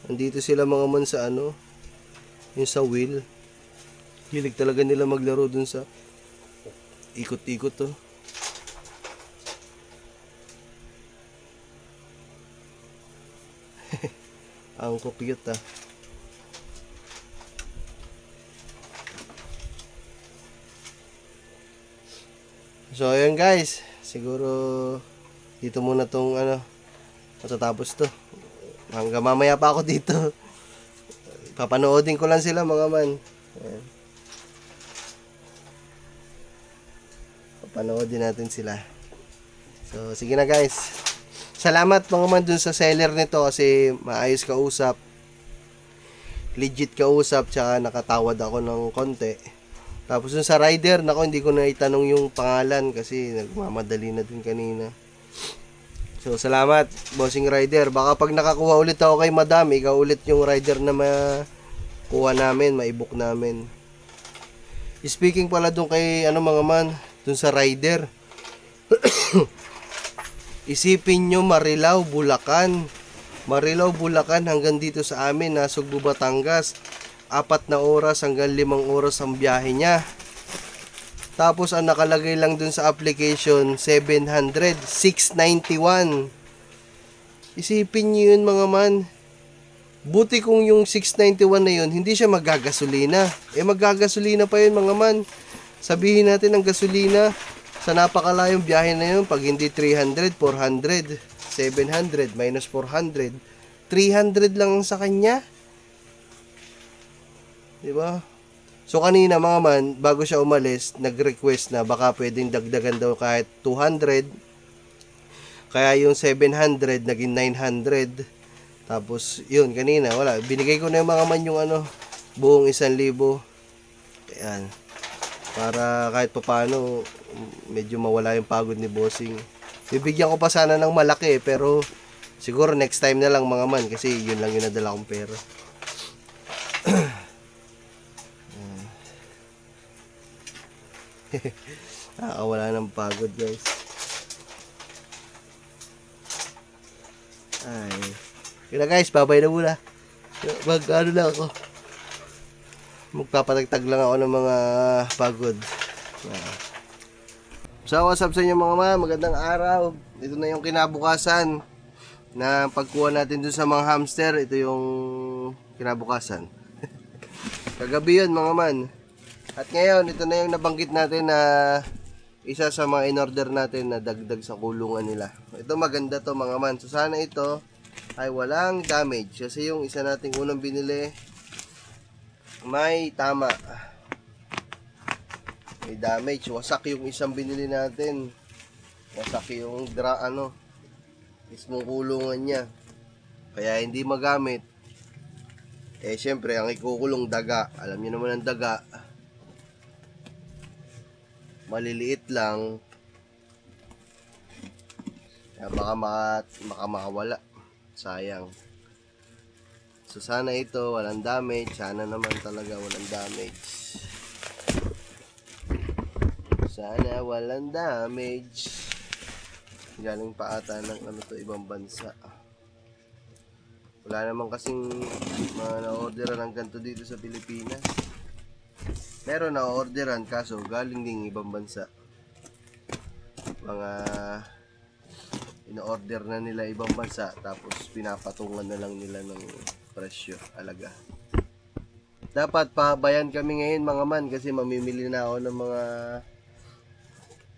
Andito sila mga man sa ano, yung sa wheel. Hilig talaga nila maglaro dun sa ikot-ikot to. Ang cute ah. So ayan guys, siguro dito muna tong ano, matatapos to. Hanggang mamaya pa ako dito. Papanoodin ko lang sila mga man. Ayan. Papanoodin natin sila. So, sige na guys. Salamat mga man dun sa seller nito kasi maayos kausap. Legit kausap, tsaka nakatawad ako ng konti. Tapos dun sa rider, nako hindi ko na itanong yung pangalan kasi nagmamadali na din kanina. So, salamat, bossing rider. Baka pag nakakuha ulit ako kay madam, ikaw ulit yung rider na makuha namin, maibok namin. Speaking pala dun kay, mga man, dun sa rider. Isipin nyo, Marilao, Bulacan. Marilao, Bulacan hanggang dito sa amin, Nasugbu, Batangas. 4 na oras hanggang 5 oras ang biyahe niya. Tapos ang nakalagay lang dun sa application, 700, 691. Isipin nyo yun mga man. Buti kung yung 691 na yun, hindi siya magagasolina. Magagasolina pa yun mga man. Sabihin natin ang gasolina, sa napakalayong biyahe na yun, pag hindi 300, 400, 700, minus 400, 300 lang sa kanya. Diba? So kanina mga man, bago siya umalis, nag-request na baka pwedeng dagdagan daw kahit 200. Kaya yung 700 naging 900. Tapos yun kanina, wala. Binigay ko na yung mga man yung buong 1,000. Ayan. Para kahit papaano, medyo mawala yung pagod ni bossing. Bibigyan ko pa sana ng malaki pero siguro next time na lang mga man kasi yun lang yung nadala kong pera. Nakakawala ng pagod guys. Ay. Yun na guys, babay na muna. Lang ako. Magpapatagtag lang ako ng mga pagod. So what's up sa inyo mga man, magandang araw. Ito na yung kinabukasan na pagkuha natin dun sa mga hamster. Ito yung kinabukasan. Kagabi yun mga man. At ngayon, ito na yung nabanggit natin na isa sa mga in-order natin na dagdag sa kulungan nila. Ito maganda to mga man. So sana ito ay walang damage. Kasi yung isa nating unang binili, may tama. May damage. Wasak yung isang binili natin. Wasak yung mismong kulungan niya. Kaya hindi magamit. Syempre, ang ikukulong daga. Alam niyo naman ang daga. Maliliit lang. Kaya baka makawala. Sayang. So sana ito walang damage. Sana naman talaga walang damage. Sana walang damage. Galing pa ata ng ibang bansa. Wala naman kasing na-orderan ng ganito dito sa Pilipinas. Meron na-orderan kaso galing din ibang bansa. Mga ina-order na nila ibang bansa tapos pinapatungan na lang nila ng presyo, alaga. Dapat pahabayan kami ngayon mga man kasi mamimili na ako ng mga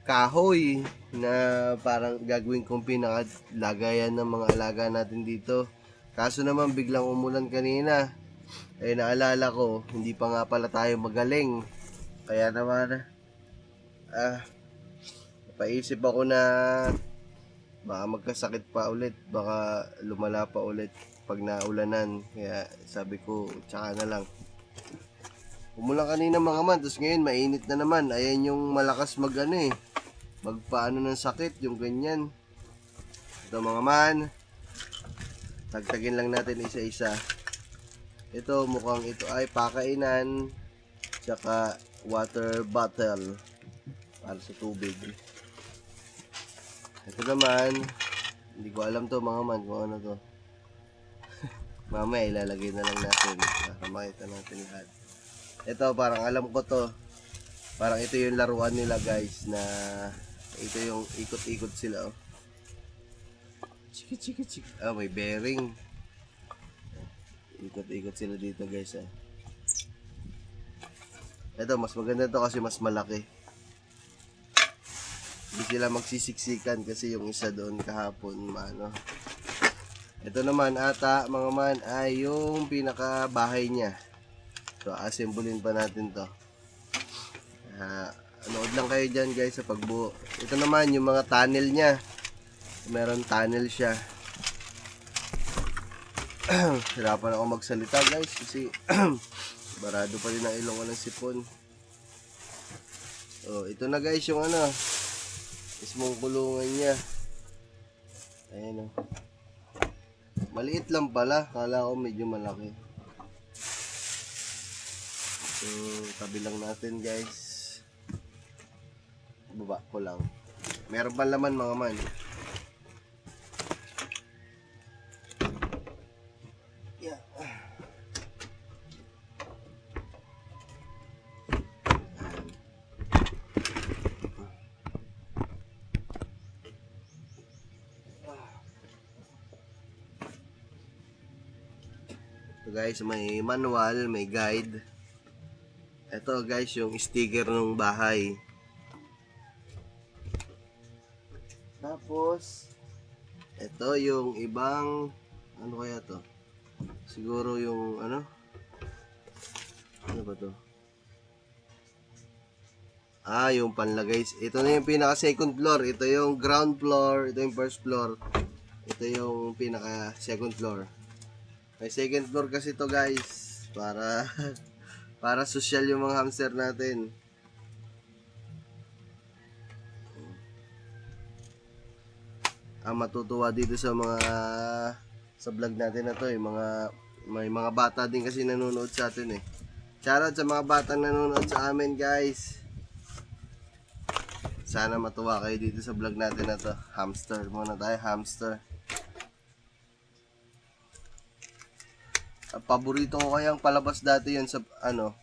kahoy na parang gagawin kong pinakalagayan ng mga alaga natin dito. Kaso naman biglang umulan kanina. Naalala ko, hindi pa nga pala tayo magaling. Kaya naman, napaisip ako na baka magkasakit pa ulit, baka lumala pa ulit pag naulanan. Kaya sabi ko, tsaka na lang. Umulan kanina mga man, tapos ngayon mainit na naman. Ayan yung malakas magpaano ng sakit, yung ganyan. Ito mga man, tagtagin lang natin isa-isa. Ito mukhang ito ay pakainan, tsaka water bottle para sa tubig. Ito naman, hindi ko alam to mga man kung ano to. Mamaya ilalagay na lang natin para makita natin lahat. Ito parang alam ko to. Parang ito yung laruan nila guys na ito yung ikot-ikot sila oh. Chiki. May bearing. Ikot-ikot sila dito guys eh. Ito mas maganda to kasi mas malaki. Hindi sila magsisiksikan kasi yung isa doon kahapon Ito naman ata mga man ay yung pinaka bahay niya. So assemblein pa natin to. Anood lang kayo dyan guys sa pagbuo. Ito naman yung mga tunnel niya. Meron tunnel siya. Hirapan ako magsalita guys kasi barado pa rin ang ilong ko ng sipon. Oh, ito na guys yung ano, mismong kulungan niya. Ayan oh. Maliit lang pala, kala ko medyo malaki. So, tabi lang natin guys. Baba ko lang. Meron pa laman mga man. Yeah. So guys, may manual, may guide. Ito guys, yung sticker ng bahay. Tapos, ito yung ibang, ano kaya to? Siguro yung, ano ba to? Yung panlagay. Ito na yung pinaka second floor. Ito yung ground floor. Ito yung first floor. Ito yung pinaka second floor. May second floor kasi to guys. Para, para social yung mga hamster natin. Ang matutuwa dito sa mga sa vlog natin na to may mga bata din kasi nanonood sa atin eh. Shoutout sa mga batang nanonood sa amin guys. Sana matuwa kayo dito sa vlog natin na to. Hamster muna tayo, hamster. Ang paborito ko kayang palabas dati yun sa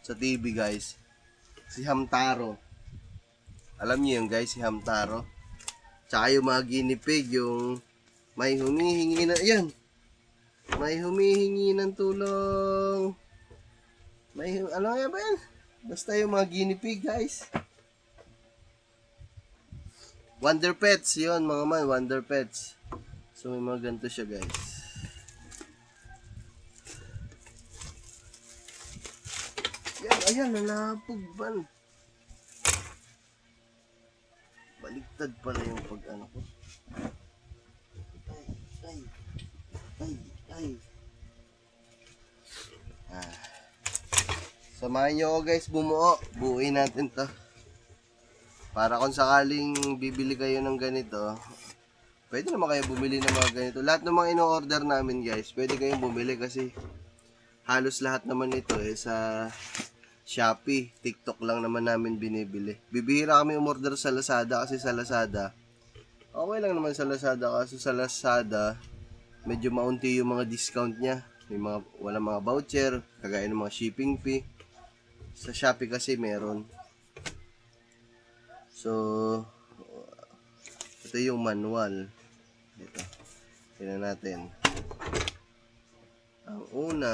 sa TV guys. Si Hamtaro. Alam niyo yun guys, si Hamtaro. Tsaka yung mga guinea pig, yung may humihingi na, yan. May humihingi ng tulong. Ano nga ba yan? Basta yung mga guinea pig, guys. Wonder Pets, yun mga man, Wonder Pets. So may mga ganito siya, guys. Yan, ayan, nalapog ban. Baligtad pala yung pag-ano ko. Ay. Samahan nyo ako guys bumuo. Buuin natin to. Para kung sakaling bibili kayo ng ganito, pwede naman kayo bumili ng mga ganito. Lahat ng mga ino-order namin guys, pwede kayong bumili kasi halos lahat naman ito sa Shopee, TikTok lang naman namin binibili. Bibihira kami umorder sa Lazada kasi sa Lazada, okay lang naman sa Lazada kasi sa Lazada, medyo maunti yung mga discount niya. Walang mga voucher, kagaya ng mga shipping fee. Sa Shopee kasi meron. So, ito yung manual. Ito. Tingnan natin. Ang una,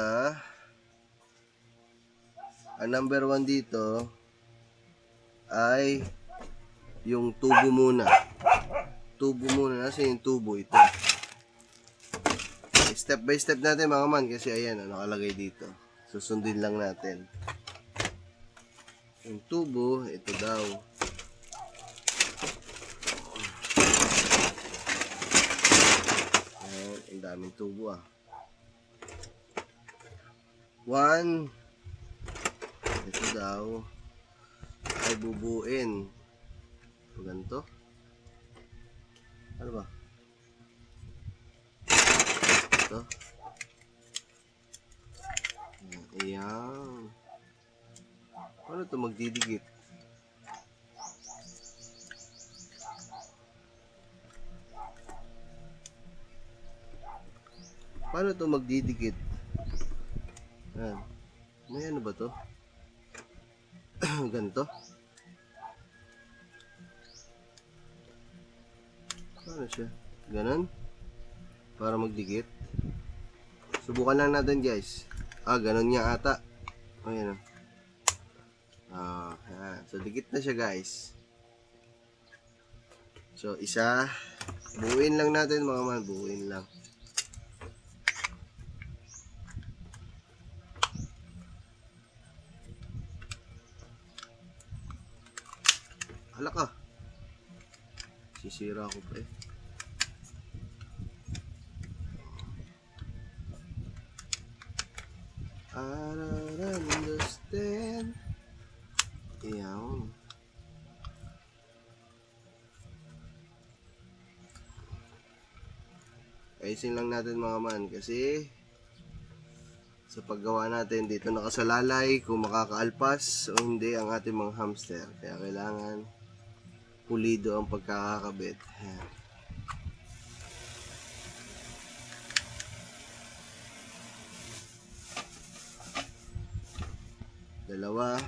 ang number 1 dito ay yung tubo muna. Tubo muna. Nasa yung tubo ito. Step by step natin mga man kasi ayan, nakalagay dito. Susundin lang natin. Yung tubo, ito daw. Ayan, ang daming tubo ah. 1, ito daw ay bubuin. Ganito. Ano ba? Ito. Ayan. Paano ito magdidikit? Paano ito magdidikit? Ayan. May ano ba to? Ganito? Paano siya? Ganon? Para magdikit? Subukan lang natin guys. Ganon nga ata. Ayan o. Ayan. So, dikit na siya guys. So, isa. Buuin lang natin mga man. Buuin lang. Sira ko pa eh. I don't understand. Yan. Ayusin lang natin mga man kasi sa paggawa natin dito nakasalalay kung makakaalpas o hindi ang ating mga hamster. Kaya kailangan pulido ang pagkakakabit. Yan. Dalawa.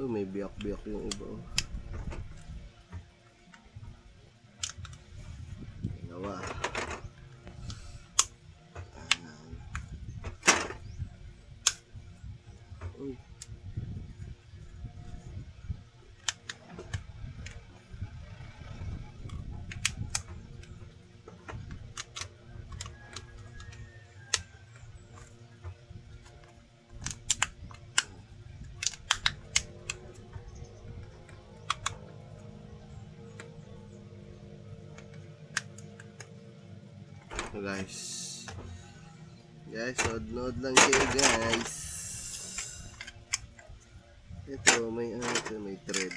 Oh, may biyak-biyak yung iba. Oh. Dalawa. Ayan. Uy. So guys, nod lang kayo guys. Ito may ito may thread.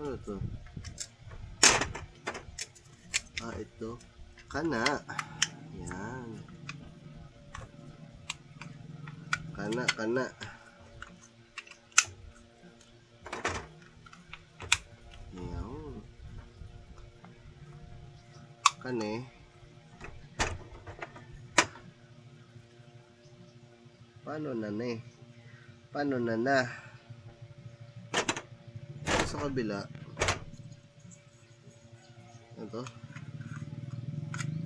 Ano to? Ito kana. Yan. Kana. Kane. Paano na? Sa kabila. Ito.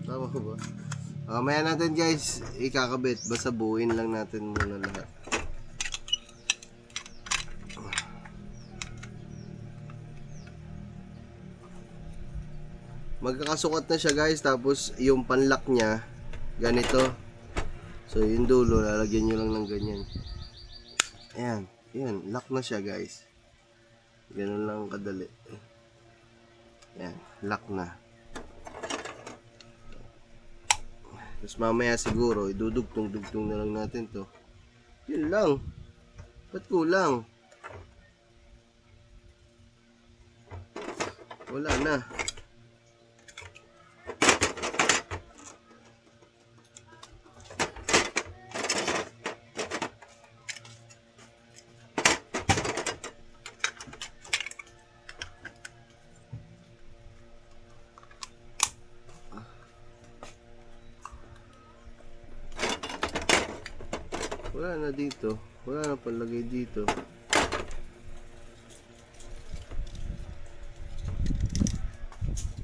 Tama ba? Mamaya natin guys, ikakabit. Basta buuin lang natin muna lahat. Magkakasukat na siya guys, tapos yung panlock niya ganito. So yung dulo lalagyan nyo lang ng ganyan. Ayan, yan, lock na siya guys. Ganun lang kadali. Ayan, lock na. Tapos mamaya siguro idudugtong-dugtong na lang natin to. Yun lang. Ba't kulang? Wala na. Wala na dito. Wala na palagay dito.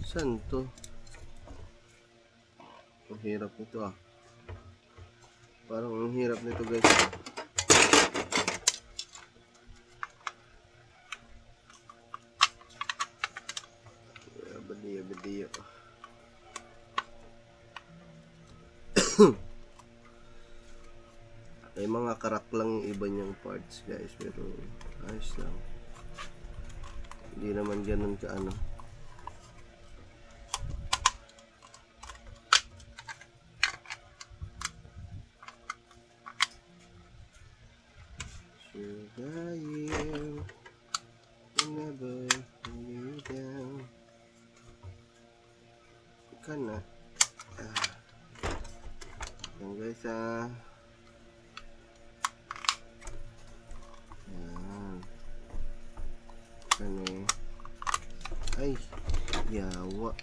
Saan to? Ang hirap nito ah. Parang ang hirap nito guys. Badiya. May mga karak lang yung iba niyang parts guys, pero ayos lang. Hindi naman ganun ka ano. Should I ever never let you down? Kana. Yan guys ah. Ano? Ay, yawa.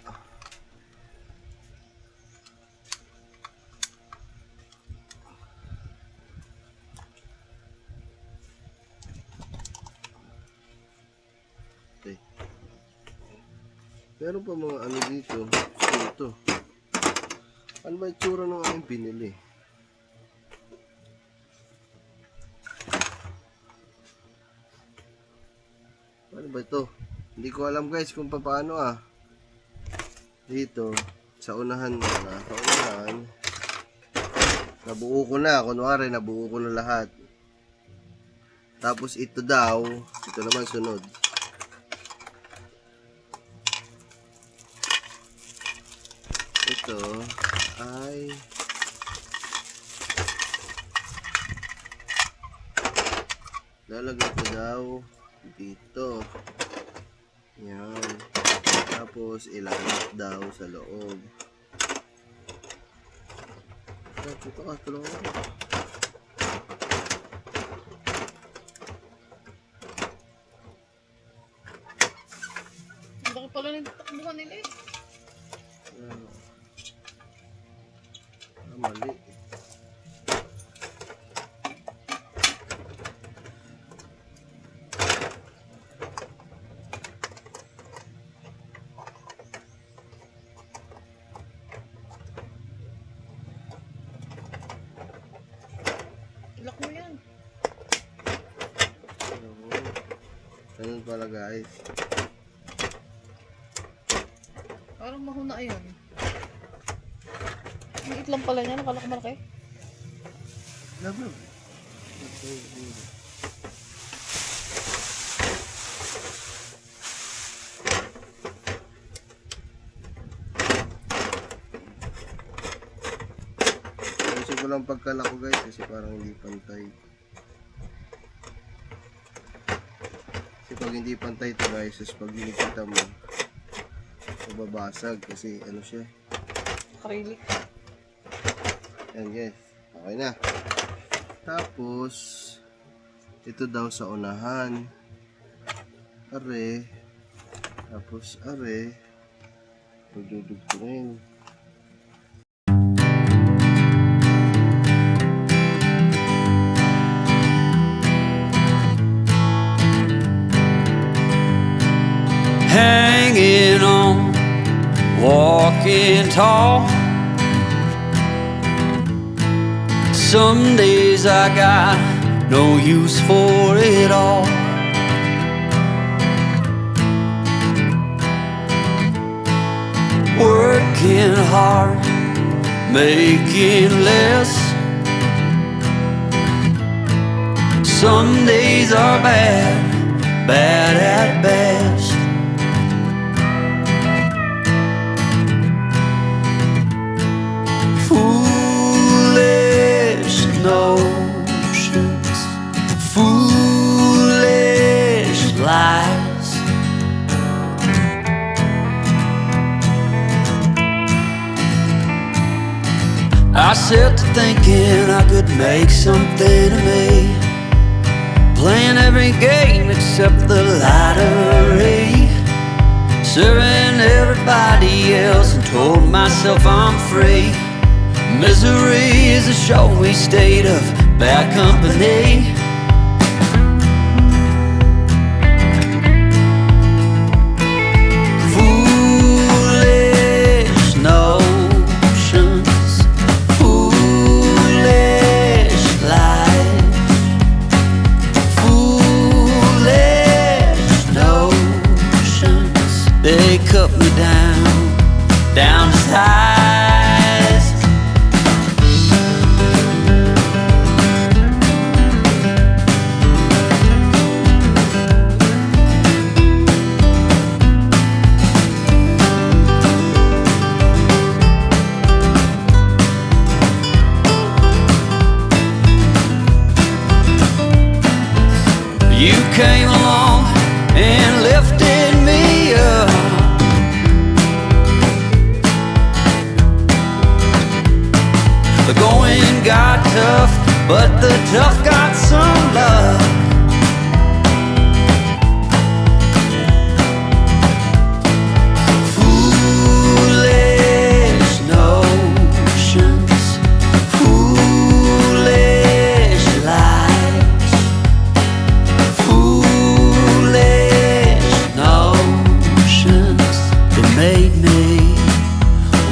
Okay. Meron pa mga ano dito. Ito. Ano ba yung tsura ng aking pinili? Ano ba ito? Hindi ko alam guys kung paano ah. dito sa unahan muna. Sa unahan, nabuo ko na. Kunwari, nabuo ko na lahat. Tapos ito daw, ito naman sunod. Ito ay lalagay ko daw dito. Yan. Tapos ilalak daw sa loob. Ito ka, tulungan ko. Baka pala nagtatakbuhan nila eh. Mali. Lock mo yan. Ganun pala guys. Parang mahuna yun. Liit lang pala niya. Nakala ko malaki. Labo. Ayusin ko lang pagkalako guys kasi parang hindi pantay. Kasi pag hindi pantay ito guys, pag hinikita mo, mababasag kasi ano siya. Acrylic. Yan guys, okay na. Tapos ito daw sa unahan, are, tapos are, dudugtungin. Hanging on, walking tall. Some days I got no use for it all. Working hard, making less. Some days are bad, bad at best. Foolish notions, foolish lies. I set to thinking I could make something of me, playing every game except the lottery, serving everybody else and told myself I'm free. Misery is a showy state of bad company. Foolish notions, foolish lies. Foolish notions, they cut me down to size. You came along and lifted me up. The going got tough, but the tough got some love. Foolish notions, foolish lies. Foolish notions that made me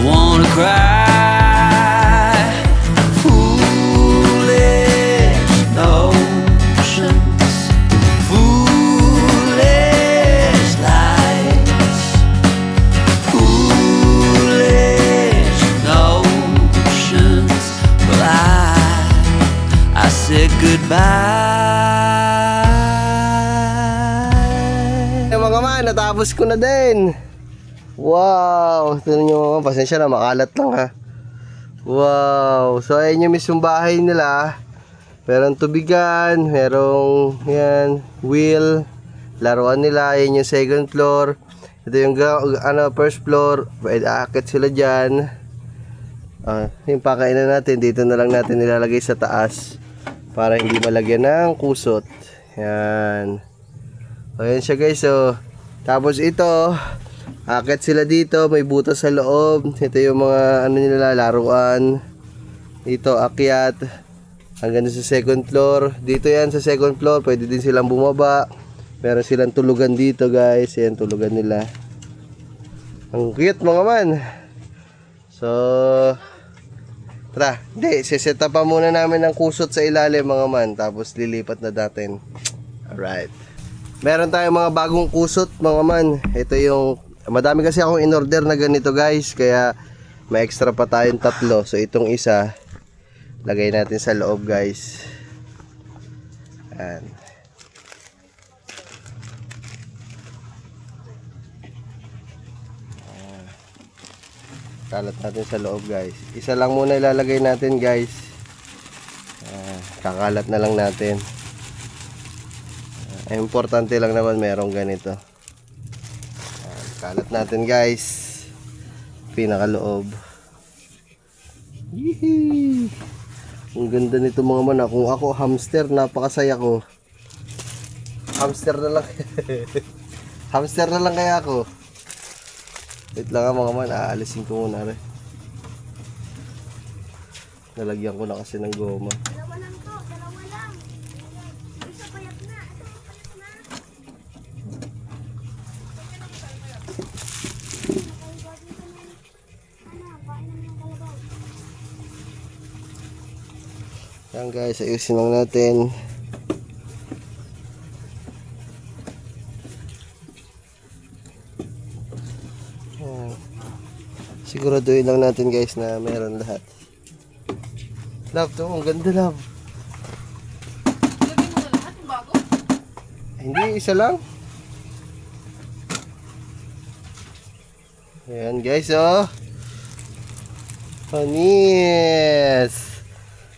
wanna cry. Foolish notions, foolish lies. Foolish Ayan, natapos ko na din. Wow. Tignan nyo, pasensya na, makalat lang ha. Wow. So, ayan yung mismong bahay nila. Merong tubigan, merong yan, wheel, laruan nila. Ayan yung second floor. Ito yung first floor. Pwede akit sila dyan. Yung pakainan natin, dito na lang natin nilalagay sa taas para hindi malagyan ng kusot. Yan. Ayan siya guys. So, tapos ito, akit sila dito, may butas sa loob. Ito yung mga nila, laruan. Dito akyat hanggang sa second floor. Dito yan sa second floor, pwede din silang bumaba. Meron silang tulugan dito guys. Yan tulugan nila. Ang cute mga man. So, tara, set up pa muna namin ng kusot sa ilalim mga man. Tapos lilipat na natin. Alright. Meron tayong mga bagong kusot mga man. Ito yung, madami kasi akong in-order na ganito guys. Kaya may extra pa tayong 3. So itong isa, lagay natin sa loob guys. Ayan. Kalat natin sa loob guys. Isa lang muna ilalagay natin guys. Kakalat na lang natin. Importante lang naman merong ganito. Kalat natin guys. Pinakaloob. Yee! Ang ganda nito mga man. Kung ako hamster, napakasaya ko. Hamster na lang. Hamster na lang kaya ako. Wait lang mga man, aalisin ko muna rin. Nalagyan ko na kasi ng goma. Dalawa lang to, dalawa lang. Isa payat na, ito payat na. Yan guys, ayusin lang natin. Siguraduhin lang natin guys na meron lahat. Love, to ang ganda love. Lagay mo na lahat yung bago. Hindi, isa lang. Ayan guys, oh. Panis.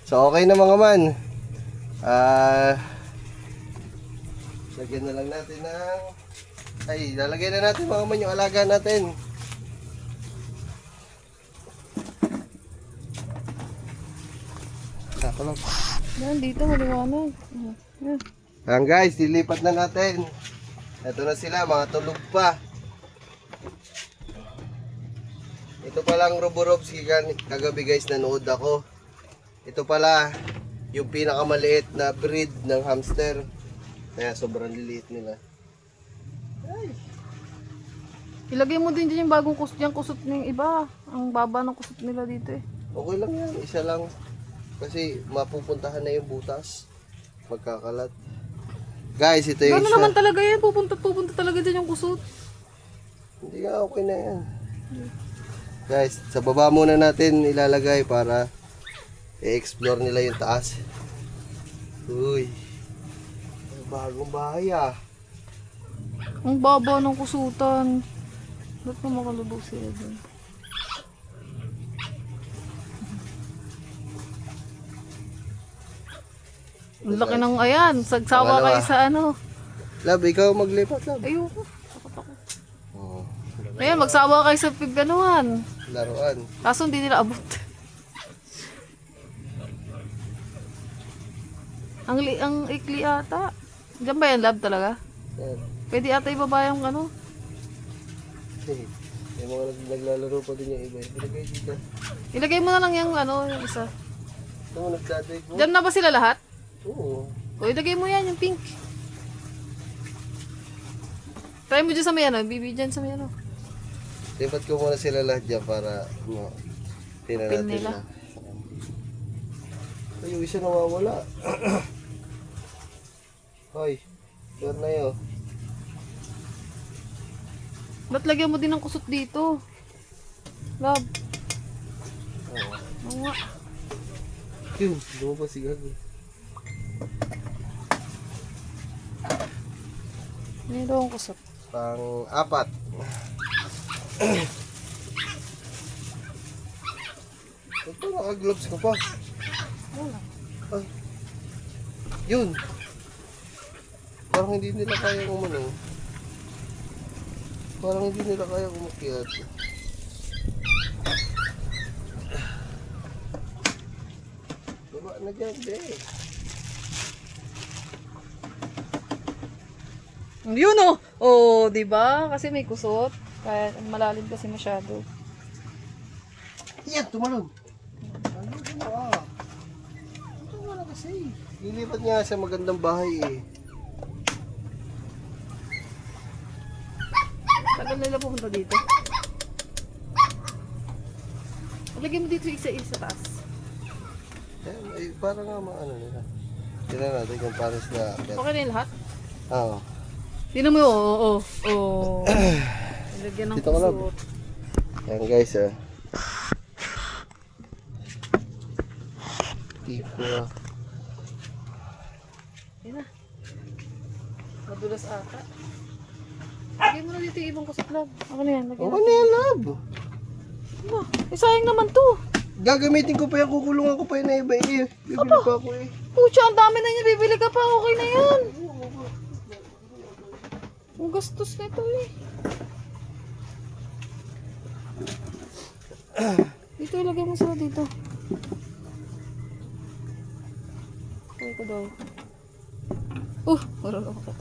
So okay na mga man. Lagyan na lang natin ng lalagyan na natin mga man yung alaga natin. Ako lang. Yan, dito maliwanag. Yan. Ayan guys, dilipat na natin. Ito na sila, mga tulog pa. Ito palang Roborobs kagabi guys, nanood ako. Ito pala yung pinakamaliit na breed ng hamster. Kaya sobrang liliit nila. Ilagay mo din dyan yung bagong kusot, yung kusot ng iba. Ang baba ng kusot nila dito eh. Okay lang yan, isa lang. Kasi mapupuntahan na yung butas. Magkakalat. Guys, ito yung Gano'n naman talaga yan. Pupunta talaga dyan yung kusot. Hindi nga, okay na yan. Guys, sa baba muna natin ilalagay para i-explore nila yung taas. Uy. Bagong bahay ah. Ang baba ng kusutan. Ba't pa makalubog sila dyan? Ang laki ng ayan. Sagsawa kayo sa ano. Love, ikaw maglipat, love. Ayoko. Takot ako. Oh, Ayan, magsawa kayo sa pigganuhan. laruan. Kaso hindi nila abot. Ang ikli ata. Diyan ba yan, lab talaga? Yan. Pwede ata ibaba yung ano. May mga naglalaro pa din yung iba. Ilagay dito. Ilagay mo na lang yung ano, yung isa. Ito mo nagdadig mo. Diyan na ba sila lahat? Oo. O ilagay mo yan, yung pink. Try mo dyan sa may ano, bibi dyan sa may ano. Lipat ko muna sila lahat dyan para tingnan Pin natin nila. na. Ay, yung isa nawawala. Hoy, sure na yun. Ba't lagyan mo din ng kusot dito? Love. Oo nga. Yun, lumabas si Gago. Mayroong kusot. Pang-apat. Ito, naka-gloves ka pa. Ay. Yun. Parang hindi nila kaya umano. Parang hindi nila kaya umakyat. Diba na dyan, be? Yun oh! Oh, di ba? Kasi may kusot. Kaya malalim kasi masyado. Yan, tumalon. Ano ginawa? Ito wala kasi. Lilipat niya sa magandang bahay eh. Tagal nila pumunta dito. Lagyan mo dito isa-isa sa taas. Yan, ay, para nga maano nila. Tignan natin kung paano sila akyat. Okay na yung lahat? Oo. Tingnan mo, oo. Lagyan ng Dito ka lang. kusot. Yan guys ah. Tipo ah. Yan na. Madulas ata. Lagyan mo na dito yung ibang kusot, lab. Ako na yan. Lagyan Okay na yan, lab. mo. Sayang naman to. Gagamitin ko pa yan, kukulungan ko pa yun na iba eh. Bibili pa ako eh. Pucha, ang dami na niya. Bibili ka pa. Okay na yan. Ang gastos nito eh. Dito, ilagay mo sila dito. Okay ko daw. Marunong ako.